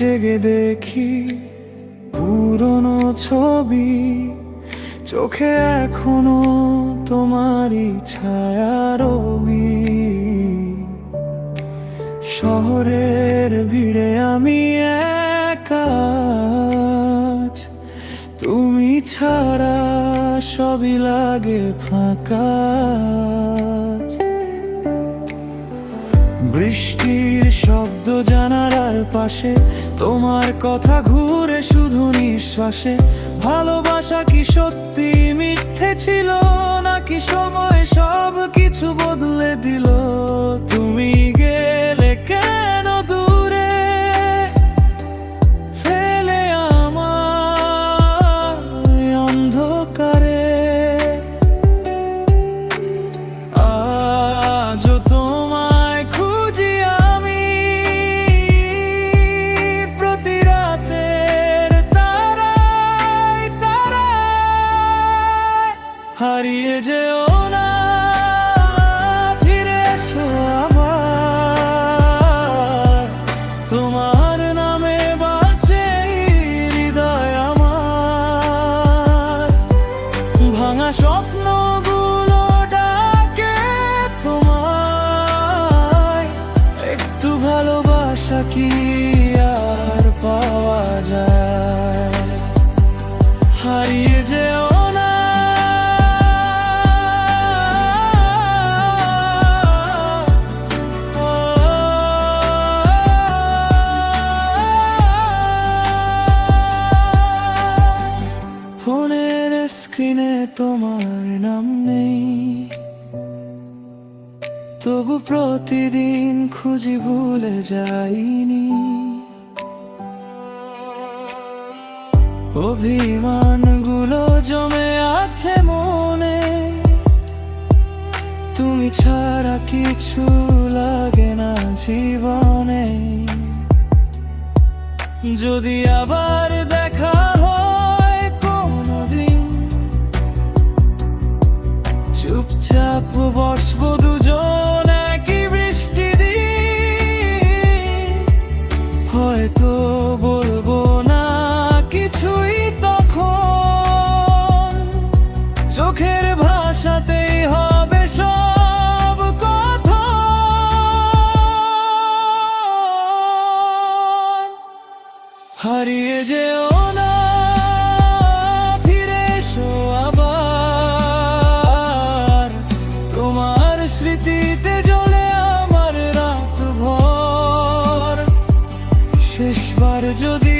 জেগে দেখি পুরনো ছবি, চোখে এখনো তোমারই ছায়া রবি। শহরের ভিড়ে আমি একা, তুমি ছাড়া সবই লাগে ফাঁকা। বৃষ্টির শব্দ জানালার পাশে, তোমার কথা ঘুরে শুধু নিঃশ্বাসে। ভালোবাসা কি সত্যি মিথ্যে ছিল, নাকি সময় সব কিছু বদলে দিল? তুমি গেলে কেন দূরে, ফেলে আমায় অন্ধকারে। আজও তোমায় খুঁজি আমি, প্রতি রাতের তারায় তারায়। হারিয়ে যেও না, ফিরে এসো আবার। তোমার নামে বাঁচে হৃদয় আমার। ভাঙা স্বপ্নগুলো ডাকে তোমায়, একটু ভালোবাসা কি আর পাওয়া যায়? হারিয়ে যেও না, ফোনের স্ক্রিনে তোমার নাম নেই, তবু প্রতিদিন খুঁজি ভুলে যাইনি। অভিমানগুলো জমে আছে মনে, তুমি ছাড়া কিছু লাগে না জীবনে। যদি আবার দেখা হয় কোনদিন, চুপচাপ বসবো দুজন একই বৃষ্টি দিন। হয়তো বলবো না কিছুই তখন, চোখের ভাষাতেই হবে সব কথা। হারিয়ে যেও না, ফিরে এসো আবার। তোমার স্মৃতিতে জ্বলে আমার রাত ভর। শেষবার যদি